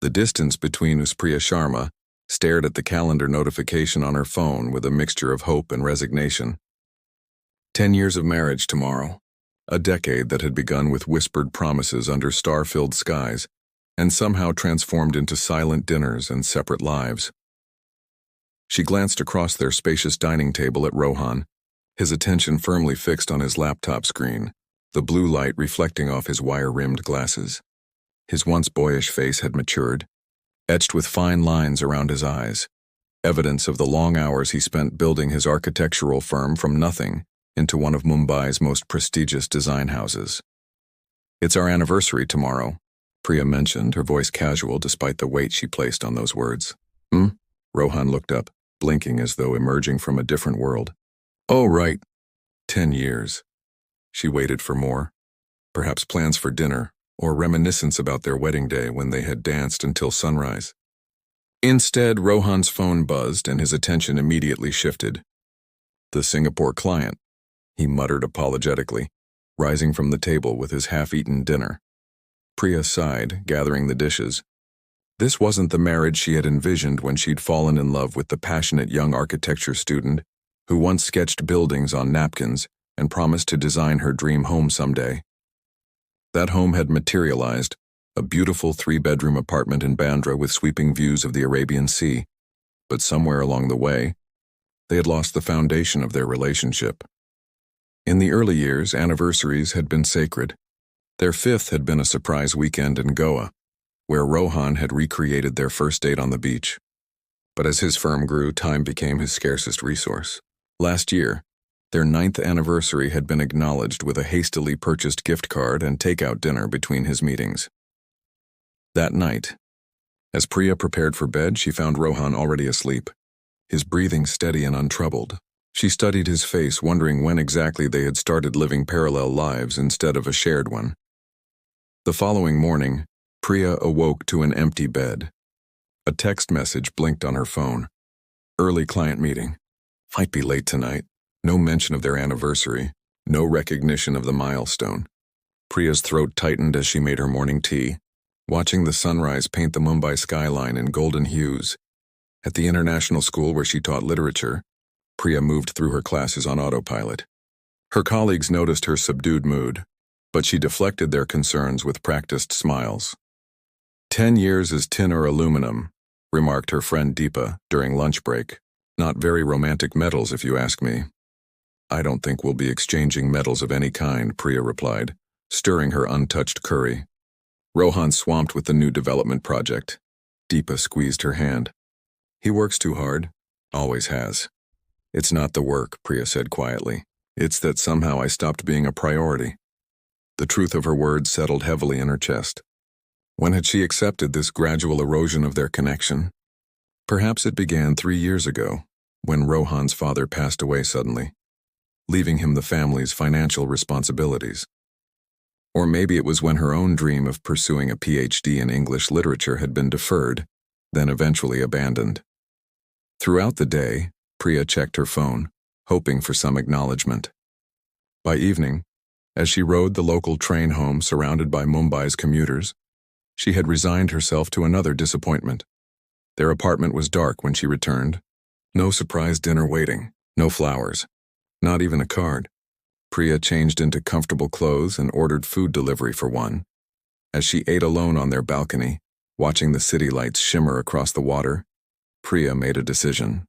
The distance between us, Priya Sharma stared at the calendar notification on her phone with a mixture of hope and resignation. 10 years of marriage tomorrow. A decade that had begun with whispered promises under star-filled skies and somehow transformed into silent dinners and separate lives. She glanced across their spacious dining table at Rohan, his attention firmly fixed on his laptop screen, the blue light reflecting off his wire-rimmed glasses. His once boyish face had matured, etched with fine lines around his eyes, evidence of the long hours he spent building his architectural firm from nothing into one of Mumbai's most prestigious design houses. "It's our anniversary tomorrow," Priya mentioned, her voice casual despite the weight she placed on those words. Rohan looked up, blinking as though emerging from a different world. "Oh, right. 10 years. She waited for more. Perhaps plans for dinner, or reminiscence about their wedding day when they had danced until sunrise. Instead, Rohan's phone buzzed and his attention immediately shifted. "The Singapore client," he muttered apologetically, rising from the table with his half-eaten dinner. Priya sighed, gathering the dishes. This wasn't the marriage she had envisioned when she'd fallen in love with the passionate young architecture student who once sketched buildings on napkins and promised to design her dream home someday. That home had materialized, a beautiful 3-bedroom apartment in Bandra with sweeping views of the Arabian Sea. But somewhere along the way, they had lost the foundation of their relationship. In the early years, anniversaries had been sacred. Their 5th had been a surprise weekend in Goa, where Rohan had recreated their first date on the beach. But as his firm grew, time became his scarcest resource. Last year, their 9th anniversary had been acknowledged with a hastily purchased gift card and takeout dinner between his meetings. That night, as Priya prepared for bed, she found Rohan already asleep, his breathing steady and untroubled. She studied his face, wondering when exactly they had started living parallel lives instead of a shared one. The following morning, Priya awoke to an empty bed. A text message blinked on her phone. "Early client meeting. Might be late tonight." No mention of their anniversary, no recognition of the milestone. Priya's throat tightened as she made her morning tea, watching the sunrise paint the Mumbai skyline in golden hues. At the international school where she taught literature, Priya moved through her classes on autopilot. Her colleagues noticed her subdued mood, but she deflected their concerns with practiced smiles. 10 years is tin or aluminum," remarked her friend Deepa during lunch break. "Not very romantic metals, if you ask me." "I don't think we'll be exchanging metals of any kind," Priya replied, stirring her untouched curry. Rohan swamped with the new development project. Deepa squeezed her hand. "He works too hard. Always has." "It's not the work," Priya said quietly. "It's that somehow I stopped being a priority." The truth of her words settled heavily in her chest. When had she accepted this gradual erosion of their connection? Perhaps it began 3 years ago, when Rohan's father passed away suddenly, leaving him the family's financial responsibilities. Or maybe it was when her own dream of pursuing a PhD in English literature had been deferred, then eventually abandoned. Throughout the day, Priya checked her phone, hoping for some acknowledgement. By evening, as she rode the local train home surrounded by Mumbai's commuters, she had resigned herself to another disappointment. Their apartment was dark when she returned. No surprise dinner waiting, no flowers, not even a card. Priya changed into comfortable clothes and ordered food delivery for one. As she ate alone on their balcony, watching the city lights shimmer across the water, Priya made a decision.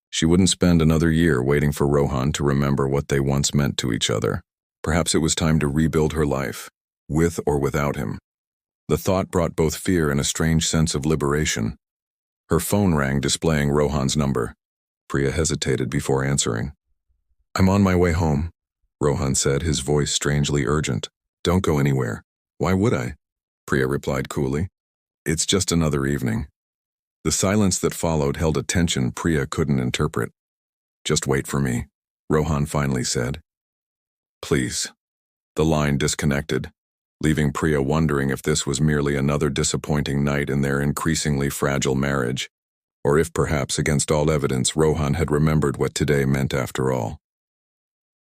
She wouldn't spend another year waiting for Rohan to remember what they once meant to each other. Perhaps it was time to rebuild her life, with or without him. The thought brought both fear and a strange sense of liberation. Her phone rang, displaying Rohan's number. Priya hesitated before answering. "I'm on my way home," Rohan said, his voice strangely urgent. "Don't go anywhere." "Why would I?" Priya replied coolly. "It's just another evening." The silence that followed held a tension Priya couldn't interpret. "Just wait for me," Rohan finally said. "Please." The line disconnected, leaving Priya wondering if this was merely another disappointing night in their increasingly fragile marriage, or if perhaps against all evidence Rohan had remembered what today meant after all.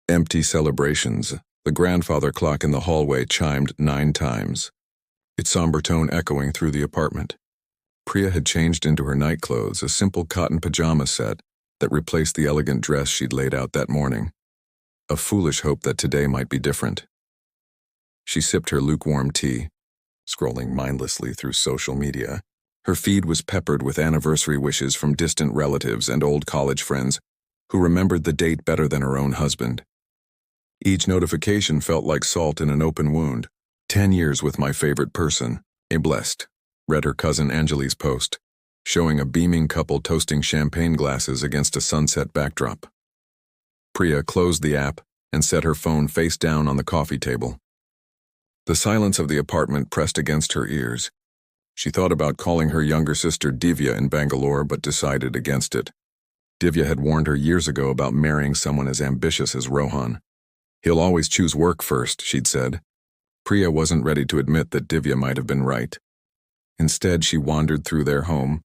Empty celebrations. The grandfather clock in the hallway chimed 9 times, its somber tone echoing through the apartment. Priya had changed into her nightclothes, a simple cotton pajama set that replaced the elegant dress she'd laid out that morning. A foolish hope that today might be different. She sipped her lukewarm tea, scrolling mindlessly through social media. Her feed was peppered with anniversary wishes from distant relatives and old college friends who remembered the date better than her own husband. Each notification felt like salt in an open wound. 10 years with my favorite person, a blessed, read her cousin Anjali's post, showing a beaming couple toasting champagne glasses against a sunset backdrop. Priya closed the app and set her phone face down on the coffee table. The silence of the apartment pressed against her ears. She thought about calling her younger sister Divya in Bangalore but decided against it. Divya had warned her years ago about marrying someone as ambitious as Rohan. He'll always choose work first, she'd said. Priya wasn't ready to admit that Divya might have been right. Instead, she wandered through their home,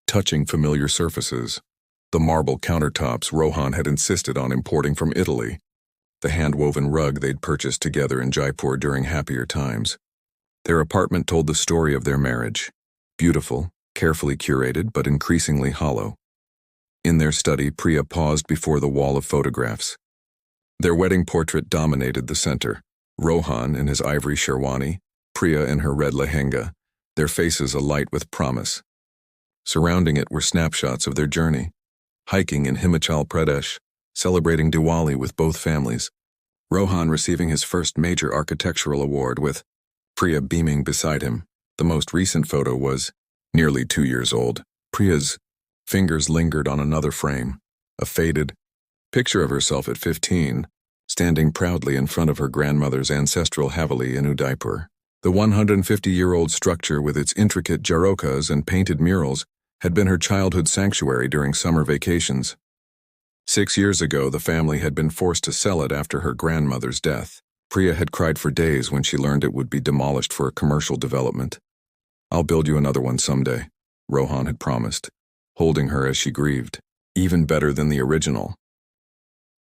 touching familiar surfaces. The marble countertops Rohan had insisted on importing from Italy. The hand-woven rug they'd purchased together in Jaipur during happier times. Their apartment told the story of their marriage. Beautiful, carefully curated, but increasingly hollow. In their study, Priya paused before the wall of photographs. Their wedding portrait dominated the center. Rohan in his ivory sherwani, Priya in her red lehenga, their faces alight with promise. Surrounding it were snapshots of their journey. Hiking in Himachal Pradesh, celebrating Diwali with both families. Rohan receiving his first major architectural award with Priya beaming beside him. The most recent photo was nearly 2 years old. Priya's fingers lingered on another frame, a faded picture of herself at 15, standing proudly in front of her grandmother's ancestral Haveli in Udaipur. The 150-year-old structure with its intricate jarokas and painted murals had been her childhood sanctuary during summer vacations. 6 years ago, the family had been forced to sell it after her grandmother's death. Priya had cried for days when she learned it would be demolished for a commercial development. "I'll build you another one someday," Rohan had promised, holding her as she grieved. Even better than the original.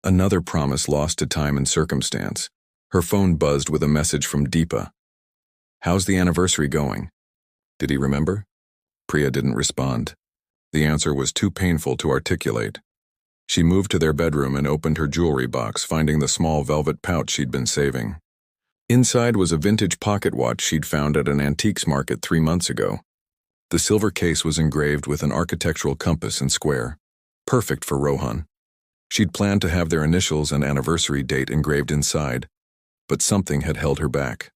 Another promise lost to time and circumstance. Her phone buzzed with a message from Deepa. "How's the anniversary going?" Did he remember? Priya didn't respond. The answer was too painful to articulate. She moved to their bedroom and opened her jewelry box, finding the small velvet pouch she'd been saving. Inside was a vintage pocket watch she'd found at an antiques market 3 months ago. The silver case was engraved with an architectural compass and square. Perfect for Rohan. She'd planned to have their initials and anniversary date engraved inside, but something had held her back.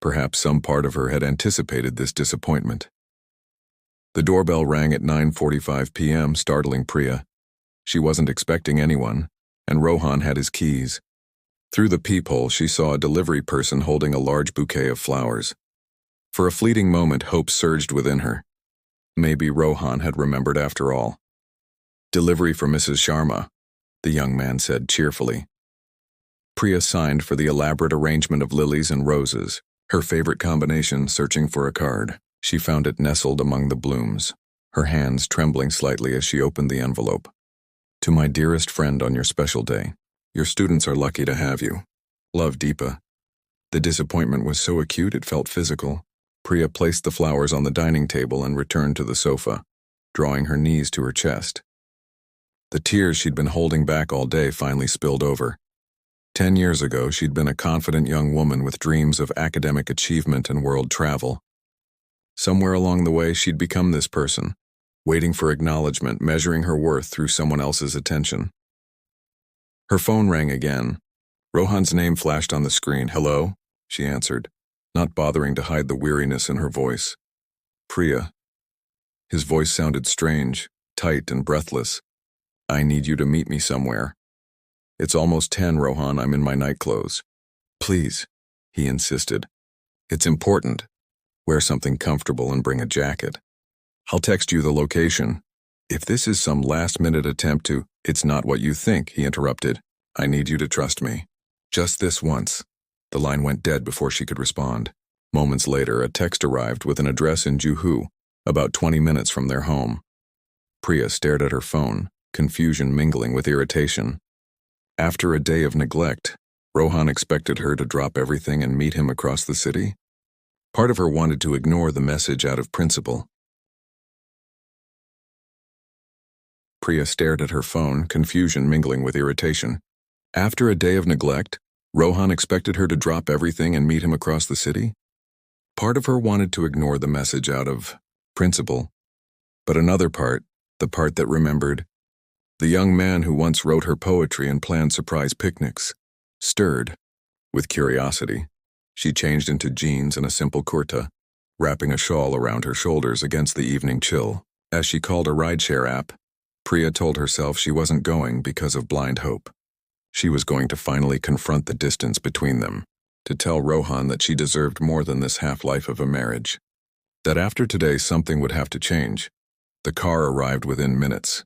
Perhaps some part of her had anticipated this disappointment. The doorbell rang at 9:45 p.m., startling Priya. She wasn't expecting anyone, and Rohan had his keys. Through the peephole, she saw a delivery person holding a large bouquet of flowers. For a fleeting moment, hope surged within her. Maybe Rohan had remembered after all. "Delivery for Mrs. Sharma," the young man said cheerfully. Priya signed for the elaborate arrangement of lilies and roses, her favorite combination, searching for a card. She found it nestled among the blooms, her hands trembling slightly as she opened the envelope. "To my dearest friend on your special day. Your students are lucky to have you. Love, Deepa." The disappointment was so acute it felt physical. Priya placed the flowers on the dining table and returned to the sofa, drawing her knees to her chest. The tears she'd been holding back all day finally spilled over. 10 years ago, she'd been a confident young woman with dreams of academic achievement and world travel. Somewhere along the way, she'd become this person, waiting for acknowledgement, measuring her worth through someone else's attention. Her phone rang again. Rohan's name flashed on the screen. "Hello?" she answered, not bothering to hide the weariness in her voice. "Priya." His voice sounded strange, tight and breathless. "I need you to meet me somewhere." "It's almost 10, Rohan. I'm in my nightclothes." "Please," he insisted. "It's important. Wear something comfortable and bring a jacket. I'll text you the location." "If this is some last-minute attempt to—" "It's not what you think," he interrupted. "I need you to trust me. Just this once." The line went dead before she could respond. Moments later, a text arrived with an address in Juhu, about 20 minutes from their home. Priya stared at her phone, confusion mingling with irritation. After a day of neglect, Rohan expected her to drop everything and meet him across the city. Part of her wanted to ignore the message out of principle. Priya stared at her phone, confusion mingling with irritation. After a day of neglect, Rohan expected her to drop everything and meet him across the city? Part of her wanted to ignore the message out of principle, but another part, the part that remembered, the young man who once wrote her poetry and planned surprise picnics, stirred. With curiosity, she changed into jeans and a simple kurta, wrapping a shawl around her shoulders against the evening chill. As she called a rideshare app, Priya told herself she wasn't going because of blind hope. She was going to finally confront the distance between them, to tell Rohan that she deserved more than this half-life of a marriage. That after today something would have to change. The car arrived within minutes.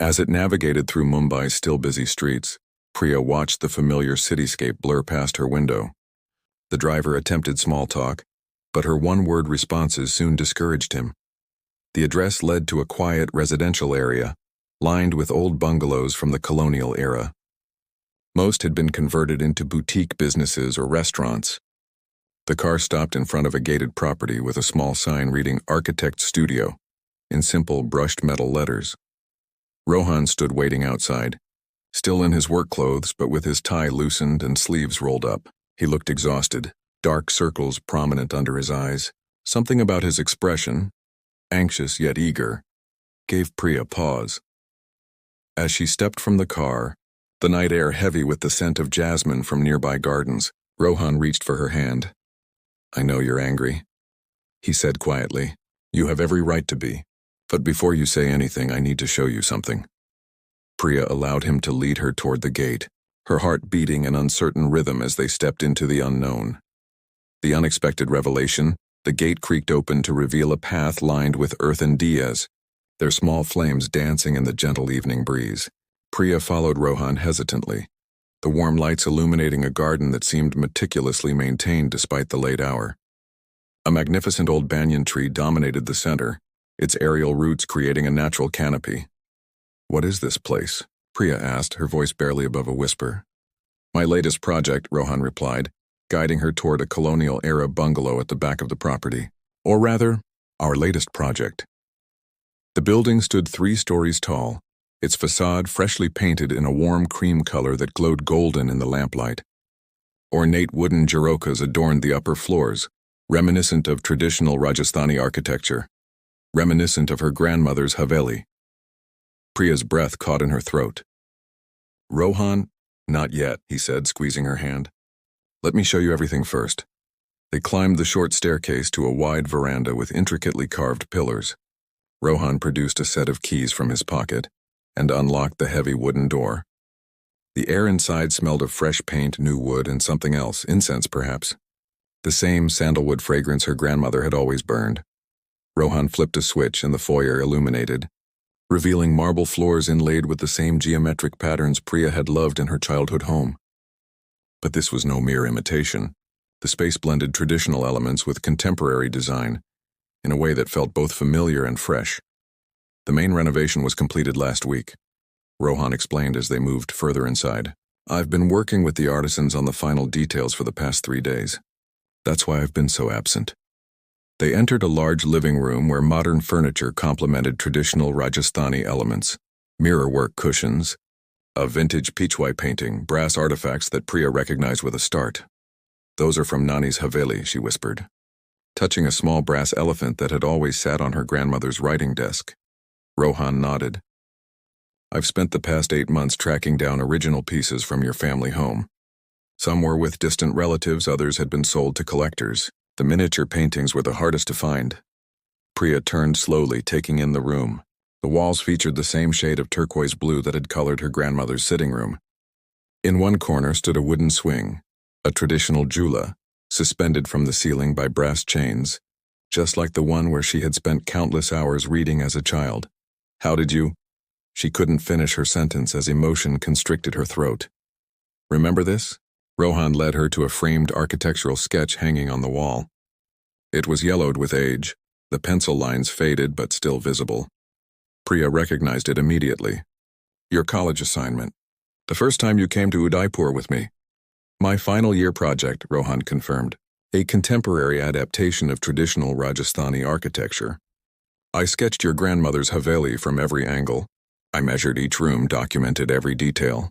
As it navigated through Mumbai's still busy streets, Priya watched the familiar cityscape blur past her window. The driver attempted small talk, but her one-word responses soon discouraged him. The address led to a quiet residential area, lined with old bungalows from the colonial era. Most had been converted into boutique businesses or restaurants. The car stopped in front of a gated property with a small sign reading Architect's Studio, in simple brushed metal letters. Rohan stood waiting outside, still in his work clothes but with his tie loosened and sleeves rolled up. He looked exhausted, dark circles prominent under his eyes. Something about his expression, anxious yet eager, gave Priya pause. As she stepped from the car, the night air heavy with the scent of jasmine from nearby gardens, Rohan reached for her hand. "I know you're angry," he said quietly. "You have every right to be. But before you say anything, I need to show you something." Priya allowed him to lead her toward the gate, her heart beating an uncertain rhythm as they stepped into the unknown. The unexpected revelation, the gate creaked open to reveal a path lined with earthen diyas, their small flames dancing in the gentle evening breeze. Priya followed Rohan hesitantly, the warm lights illuminating a garden that seemed meticulously maintained despite the late hour. A magnificent old banyan tree dominated the center, its aerial roots creating a natural canopy. "What is this place?" Priya asked, her voice barely above a whisper. "My latest project," Rohan replied, guiding her toward a colonial-era bungalow at the back of the property. Or rather, our latest project. The building stood 3 stories tall, its facade freshly painted in a warm cream color that glowed golden in the lamplight. Ornate wooden jharokas adorned the upper floors, reminiscent of traditional Rajasthani architecture, reminiscent of her grandmother's Haveli. Priya's breath caught in her throat. "Rohan, not yet," he said, squeezing her hand. "Let me show you everything first." They climbed the short staircase to a wide veranda with intricately carved pillars. Rohan produced a set of keys from his pocket and unlocked the heavy wooden door. The air inside smelled of fresh paint, new wood, and something else, incense perhaps. The same sandalwood fragrance her grandmother had always burned. Rohan flipped a switch and the foyer illuminated, revealing marble floors inlaid with the same geometric patterns Priya had loved in her childhood home. But this was no mere imitation. The space blended traditional elements with contemporary design, in a way that felt both familiar and fresh. The main renovation was completed last week, Rohan explained as they moved further inside. "I've been working with the artisans on the final details for the past 3 days. That's why I've been so absent." They entered a large living room where modern furniture complemented traditional Rajasthani elements, mirror-work cushions, a vintage Pichwai painting, brass artifacts that Priya recognized with a start. "Those are from Nani's Haveli," she whispered, touching a small brass elephant that had always sat on her grandmother's writing desk. Rohan nodded. "I've spent the past 8 months tracking down original pieces from your family home. Some were with distant relatives, others had been sold to collectors. The miniature paintings were the hardest to find." Priya turned slowly, taking in the room. The walls featured the same shade of turquoise blue that had colored her grandmother's sitting room. In one corner stood a wooden swing, a traditional jhula, suspended from the ceiling by brass chains, just like the one where she had spent countless hours reading as a child. "How did you—" She couldn't finish her sentence as emotion constricted her throat. "Remember this?" Rohan led her to a framed architectural sketch hanging on the wall. It was yellowed with age, the pencil lines faded but still visible. Priya recognized it immediately. "Your college assignment. The first time you came to Udaipur with me." "My final year project," Rohan confirmed. "A contemporary adaptation of traditional Rajasthani architecture. I sketched your grandmother's Haveli from every angle, I measured each room, documented every detail.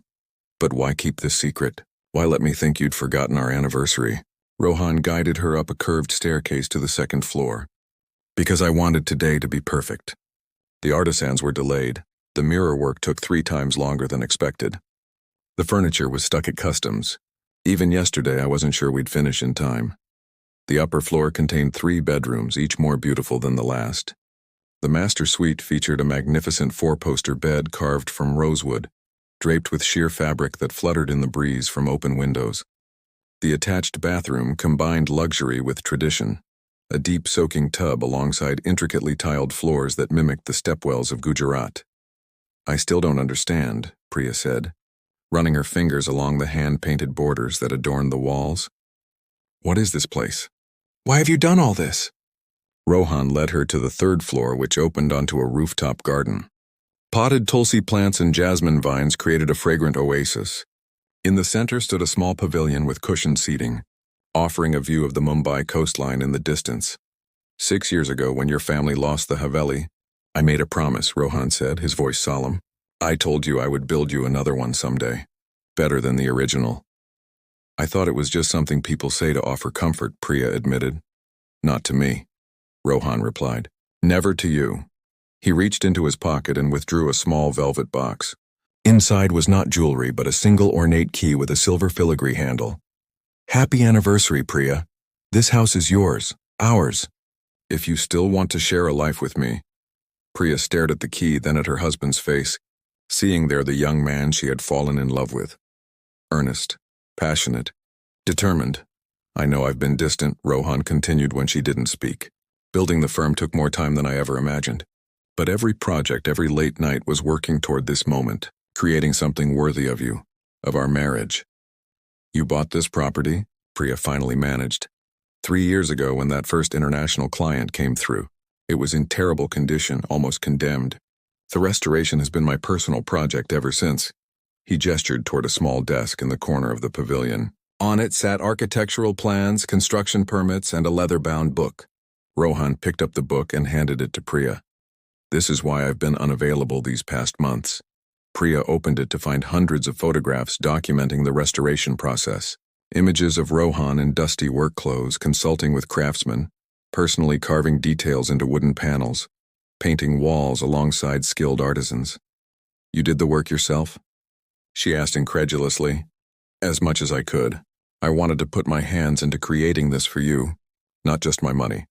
But why keep this secret? Why let me think you'd forgotten our anniversary? Rohan guided her up a curved staircase to the second floor. Because I wanted today to be perfect. The artisans were delayed. The mirror work took 3 times longer than expected. The furniture was stuck at customs. Even yesterday, I wasn't sure we'd finish in time. The upper floor contained 3 bedrooms, each more beautiful than the last. The master suite featured a magnificent 4-poster bed carved from rosewood, draped with sheer fabric that fluttered in the breeze from open windows. The attached bathroom combined luxury with tradition, a deep soaking tub alongside intricately tiled floors that mimicked the stepwells of Gujarat. I still don't understand, Priya said, running her fingers along the hand-painted borders that adorned the walls. What is this place? Why have you done all this? Rohan led her to the 3rd floor, which opened onto a rooftop garden. Potted tulsi plants and jasmine vines created a fragrant oasis. In the center stood a small pavilion with cushioned seating, offering a view of the Mumbai coastline in the distance. 6 years ago, when your family lost the Haveli, I made a promise, Rohan said, his voice solemn. I told you I would build you another one someday, better than the original. I thought it was just something people say to offer comfort, Priya admitted. Not to me, Rohan replied. Never to you. He reached into his pocket and withdrew a small velvet box. Inside was not jewelry, but a single ornate key with a silver filigree handle. Happy anniversary, Priya. This house is yours, ours. If you still want to share a life with me. Priya stared at the key, then at her husband's face, seeing there the young man she had fallen in love with. Earnest, passionate, determined. I know I've been distant, Rohan continued when she didn't speak. Building the firm took more time than I ever imagined. But every project, every late night was working toward this moment, creating something worthy of you, of our marriage. You bought this property? Priya finally managed. 3 years ago, when that first international client came through. It was in terrible condition, almost condemned. The restoration has been my personal project ever since. He gestured toward a small desk in the corner of the pavilion. On it sat architectural plans, construction permits, and a leather-bound book. Rohan picked up the book and handed it to Priya. This is why I've been unavailable these past months. Priya opened it to find hundreds of photographs documenting the restoration process. Images of Rohan in dusty work clothes, consulting with craftsmen, personally carving details into wooden panels, painting walls alongside skilled artisans. You did the work yourself? She asked incredulously. As much as I could. I wanted to put my hands into creating this for you, not just my money.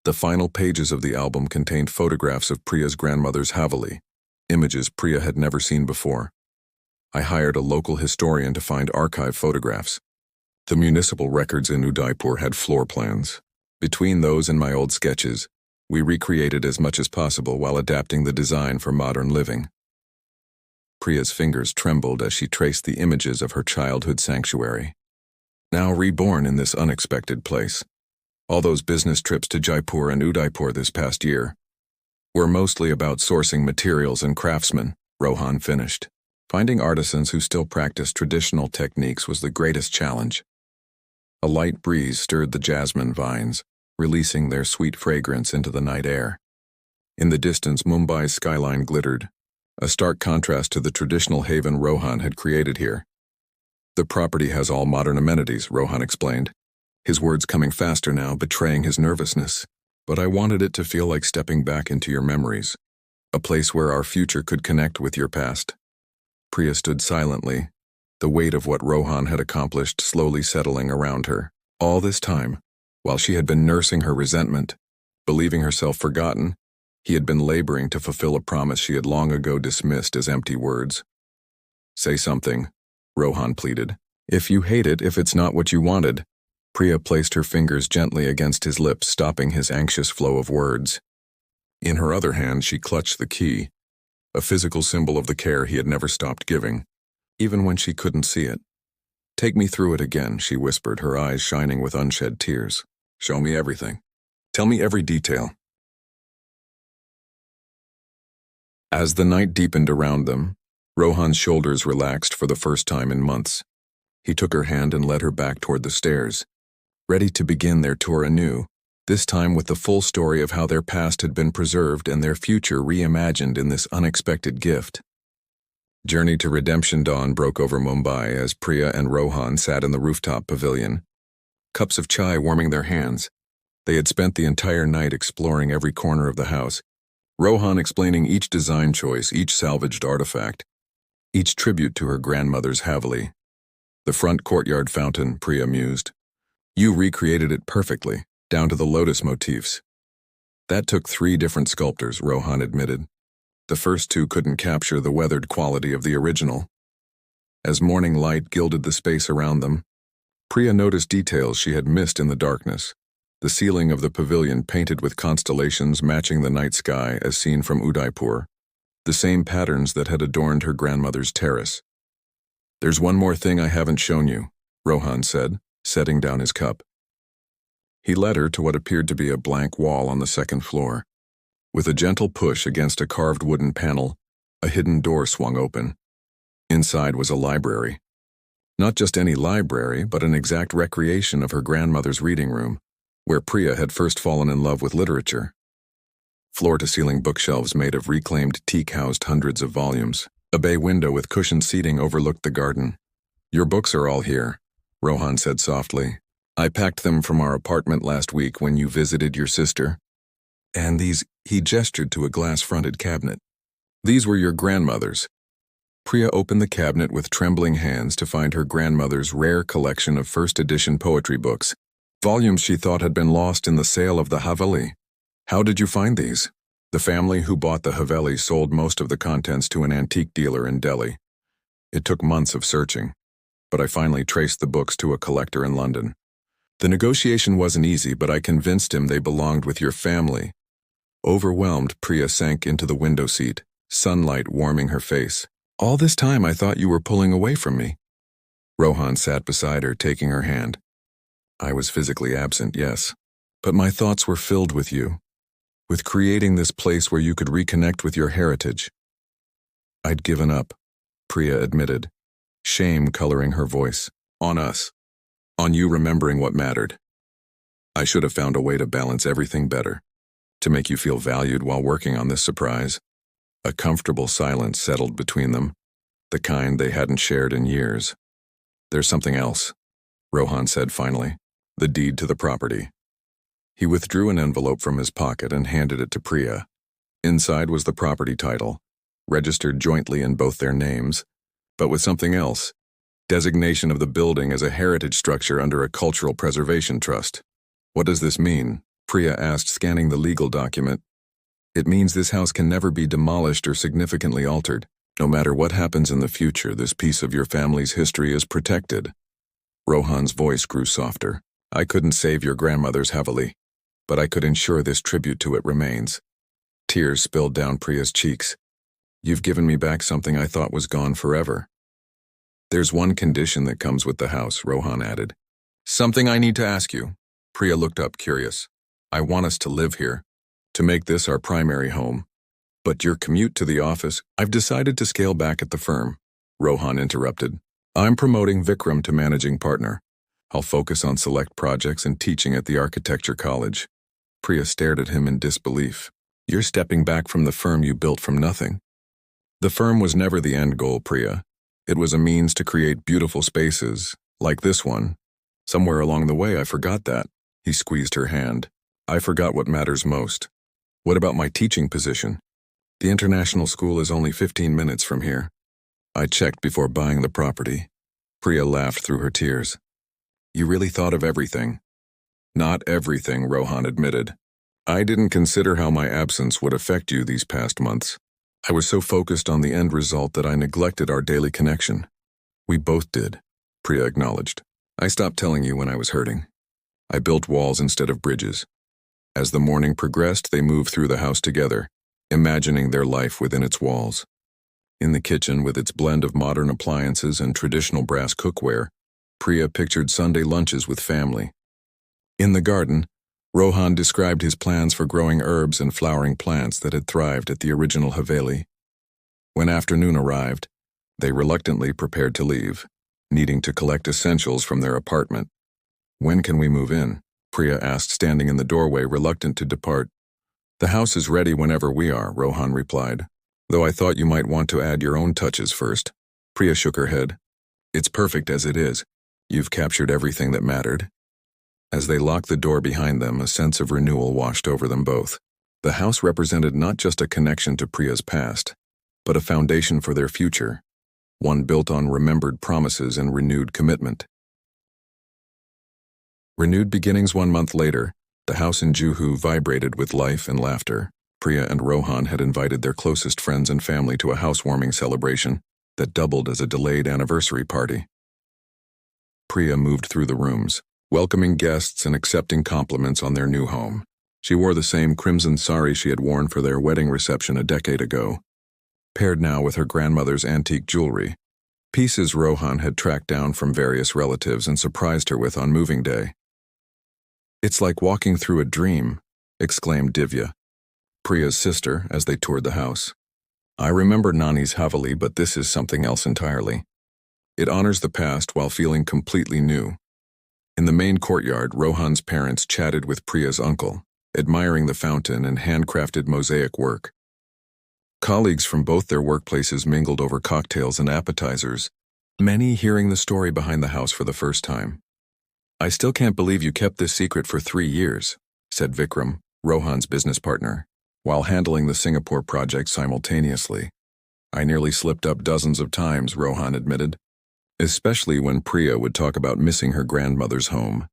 The final pages of the album contained photographs of Priya's grandmother's Haveli, images Priya had never seen before. I hired a local historian to find archive photographs. The municipal records in Udaipur had floor plans. Between those and my old sketches, we recreated as much as possible while adapting the design for modern living. Priya's fingers trembled as she traced the images of her childhood sanctuary. Now reborn in this unexpected place. All those business trips to Jaipur and Udaipur this past year were mostly about sourcing materials and craftsmen, Rohan finished. Finding artisans who still practiced traditional techniques was the greatest challenge. A light breeze stirred the jasmine vines, releasing their sweet fragrance into the night air. In the distance, Mumbai's skyline glittered, a stark contrast to the traditional haven Rohan had created here. The property has all modern amenities, Rohan explained, his words coming faster now, betraying his nervousness. But I wanted it to feel like stepping back into your memories, a place where our future could connect with your past. Priya stood silently, the weight of what Rohan had accomplished slowly settling around her. All this time, while she had been nursing her resentment, believing herself forgotten, he had been laboring to fulfill a promise she had long ago dismissed as empty words. Say something, Rohan pleaded. If you hate it, if it's not what you wanted. Priya placed her fingers gently against his lips, stopping his anxious flow of words. In her other hand, she clutched the key, a physical symbol of the care he had never stopped giving, even when she couldn't see it. Take me through it again, she whispered, her eyes shining with unshed tears. Show me everything. Tell me every detail. As the night deepened around them, Rohan's shoulders relaxed for the first time in months. He took her hand and led her back toward the stairs. Ready to begin their tour anew, this time with the full story of how their past had been preserved and their future reimagined in this unexpected gift. Journey to Redemption dawn broke over Mumbai as Priya and Rohan sat in the rooftop pavilion, cups of chai warming their hands. They had spent the entire night exploring every corner of the house, Rohan explaining each design choice, each salvaged artifact, each tribute to her grandmother's Haveli. The front courtyard fountain, Priya mused. You recreated it perfectly, down to the lotus motifs. That took 3 different sculptors, Rohan admitted. The first 2 couldn't capture the weathered quality of the original. As morning light gilded the space around them, Priya noticed details she had missed in the darkness. The ceiling of the pavilion painted with constellations matching the night sky as seen from Udaipur, the same patterns that had adorned her grandmother's terrace. There's one more thing I haven't shown you, Rohan said, setting down his cup. He led her to what appeared to be a blank wall on the 2nd floor. With a gentle push against a carved wooden panel, a hidden door swung open. Inside was a library. Not just any library, but an exact recreation of her grandmother's reading room, where Priya had first fallen in love with literature. Floor-to-ceiling bookshelves made of reclaimed teak housed hundreds of volumes. A bay window with cushioned seating overlooked the garden. Your books are all here, Rohan said softly. I packed them from our apartment last week when you visited your sister. And these, he gestured to a glass-fronted cabinet. These were your grandmother's. Priya opened the cabinet with trembling hands to find her grandmother's rare collection of first-edition poetry books, volumes she thought had been lost in the sale of the Haveli. How did you find these? The family who bought the Haveli sold most of the contents to an antique dealer in Delhi. It took months of searching, but I finally traced the books to a collector in London. The negotiation wasn't easy, but I convinced him they belonged with your family. Overwhelmed, Priya sank into the window seat, sunlight warming her face. All this time I thought you were pulling away from me. Rohan sat beside her, taking her hand. I was physically absent, yes, but my thoughts were filled with you, with creating this place where you could reconnect with your heritage. I'd given up, Priya admitted, shame coloring her voice. On us. On you remembering what mattered. I should have found a way to balance everything better, to make you feel valued while working on this surprise. A comfortable silence settled between them, the kind they hadn't shared in years. There's something else, Rohan said finally, the deed to the property. He withdrew an envelope from his pocket and handed it to Priya. Inside was the property title, registered jointly in both their names, but with something else. Designation of the building as a heritage structure under a cultural preservation trust. What does this mean? Priya asked, scanning the legal document. It means this house can never be demolished or significantly altered. No matter what happens in the future, this piece of your family's history is protected. Rohan's voice grew softer. I couldn't save your grandmother's Haveli, but I could ensure this tribute to it remains. Tears spilled down Priya's cheeks. You've given me back something I thought was gone forever. There's one condition that comes with the house, Rohan added. Something I need to ask you. Priya looked up, curious. I want us to live here, to make this our primary home. But your commute to the office, I've decided to scale back at the firm. Rohan interrupted. I'm promoting Vikram to managing partner. I'll focus on select projects and teaching at the architecture college. Priya stared at him in disbelief. You're stepping back from the firm you built from nothing. The firm was never the end goal, Priya. It was a means to create beautiful spaces, like this one. Somewhere along the way I forgot that. He squeezed her hand. I forgot what matters most. What about my teaching position? The international school is only 15 minutes from here. I checked before buying the property. Priya laughed through her tears. You really thought of everything. Not everything, Rohan admitted. I didn't consider how my absence would affect you these past months. I was so focused on the end result that I neglected our daily connection. We both did, Priya acknowledged. I stopped telling you when I was hurting. I built walls instead of bridges. As the morning progressed, they moved through the house together, imagining their life within its walls. In the kitchen, with its blend of modern appliances and traditional brass cookware, Priya pictured Sunday lunches with family. In the garden, Rohan described his plans for growing herbs and flowering plants that had thrived at the original Haveli. When afternoon arrived, they reluctantly prepared to leave, needing to collect essentials from their apartment. When can we move in? Priya asked, standing in the doorway, reluctant to depart. The house is ready whenever we are, Rohan replied. Though I thought you might want to add your own touches first. Priya shook her head. It's perfect as it is. You've captured everything that mattered. As they locked the door behind them, a sense of renewal washed over them both. The house represented not just a connection to Priya's past, but a foundation for their future, one built on remembered promises and renewed commitment. Renewed beginnings. 1 month later, the house in Juhu vibrated with life and laughter. Priya and Rohan had invited their closest friends and family to a housewarming celebration that doubled as a delayed anniversary party. Priya moved through the rooms, welcoming guests and accepting compliments on their new home. She wore the same crimson sari she had worn for their wedding reception a decade ago, paired now with her grandmother's antique jewelry, pieces Rohan had tracked down from various relatives and surprised her with on moving day. It's like walking through a dream, exclaimed Divya, Priya's sister, as they toured the house. I remember Nani's Haveli, but this is something else entirely. It honors the past while feeling completely new. In the main courtyard, Rohan's parents chatted with Priya's uncle, admiring the fountain and handcrafted mosaic work. Colleagues from both their workplaces mingled over cocktails and appetizers, many hearing the story behind the house for the first time. I still can't believe you kept this secret for 3 years, said Vikram, Rohan's business partner, while handling the Singapore project simultaneously. I nearly slipped up dozens of times, Rohan admitted, especially when Priya would talk about missing her grandmother's home.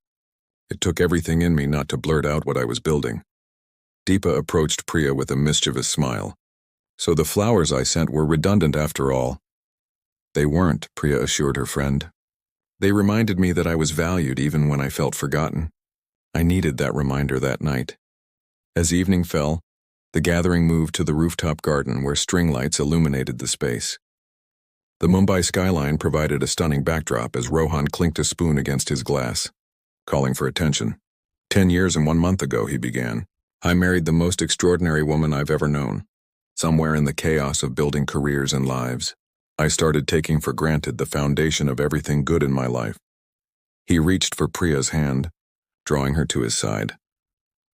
It took everything in me not to blurt out what I was building. Deepa approached Priya with a mischievous smile. So the flowers I sent were redundant after all. They weren't, Priya assured her friend. They reminded me that I was valued even when I felt forgotten. I needed that reminder that night. As evening fell, the gathering moved to the rooftop garden where string lights illuminated the space. The Mumbai skyline provided a stunning backdrop as Rohan clinked a spoon against his glass, calling for attention. 10 years and 1 month ago, he began. I married the most extraordinary woman I've ever known. Somewhere in the chaos of building careers and lives, I started taking for granted the foundation of everything good in my life. He reached for Priya's hand, drawing her to his side.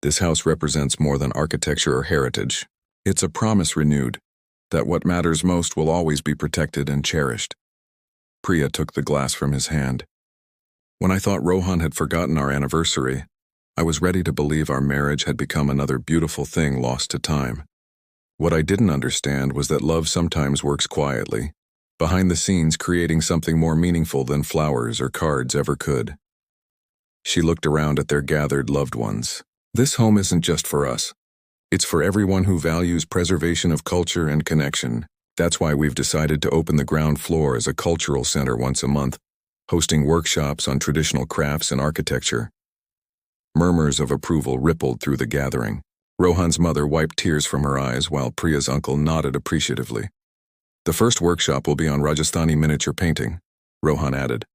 This house represents more than architecture or heritage. It's a promise renewed, that what matters most will always be protected and cherished. Priya took the glass from his hand. When I thought Rohan had forgotten our anniversary, I was ready to believe our marriage had become another beautiful thing lost to time. What I didn't understand was that love sometimes works quietly, behind the scenes, creating something more meaningful than flowers or cards ever could. She looked around at their gathered loved ones. This home isn't just for us. It's for everyone who values preservation of culture and connection. That's why we've decided to open the ground floor as a cultural center once a month, hosting workshops on traditional crafts and architecture. Murmurs of approval rippled through the gathering. Rohan's mother wiped tears from her eyes while Priya's uncle nodded appreciatively. The first workshop will be on Rajasthani miniature painting, Rohan added,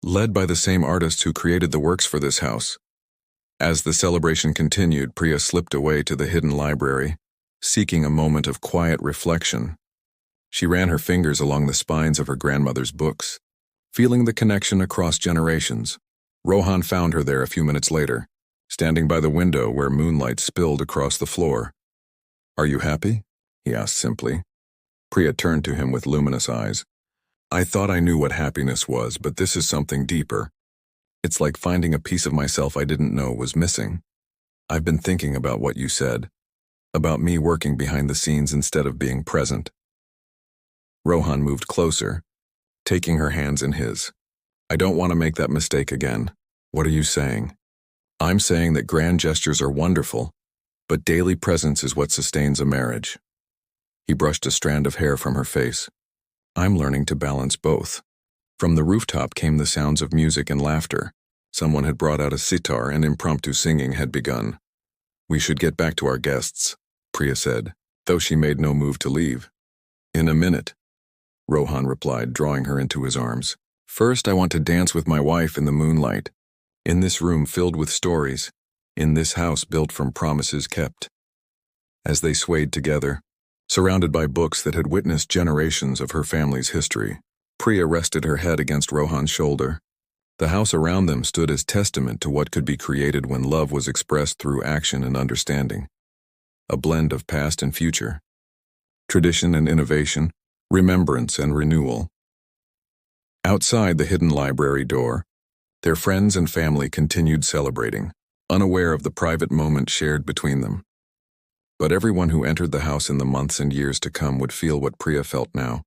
led by the same artists who created the works for this house. As the celebration continued, Priya slipped away to the hidden library, seeking a moment of quiet reflection. She ran her fingers along the spines of her grandmother's books, feeling the connection across generations. Rohan found her there a few minutes later, standing by the window where moonlight spilled across the floor. Are you happy? He asked simply. Priya turned to him with luminous eyes. I thought I knew what happiness was, but this is something deeper. It's like finding a piece of myself I didn't know was missing. I've been thinking about what you said, about me working behind the scenes instead of being present. Rohan moved closer, taking her hands in his. I don't want to make that mistake again. What are you saying? I'm saying that grand gestures are wonderful, but daily presence is what sustains a marriage. He brushed a strand of hair from her face. I'm learning to balance both. From the rooftop came the sounds of music and laughter. Someone had brought out a sitar and impromptu singing had begun. We should get back to our guests, Priya said, though she made no move to leave. In a minute, Rohan replied, drawing her into his arms. First, I want to dance with my wife in the moonlight, in this room filled with stories, in this house built from promises kept. As they swayed together, surrounded by books that had witnessed generations of her family's history, Priya rested her head against Rohan's shoulder. The house around them stood as testament to what could be created when love was expressed through action and understanding. A blend of past and future, tradition and innovation, remembrance and renewal. Outside the hidden library door, their friends and family continued celebrating, unaware of the private moment shared between them. But everyone who entered the house in the months and years to come would feel what Priya felt now,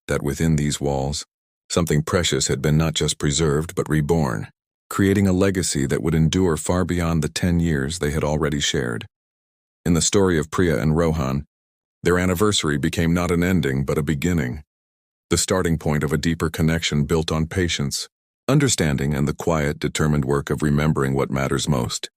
that within these walls, something precious had been not just preserved but reborn, creating a legacy that would endure far beyond the 10 years they had already shared. In the story of Priya and Rohan, their anniversary became not an ending but a beginning, the starting point of a deeper connection built on patience, understanding, and the quiet, determined work of remembering what matters most.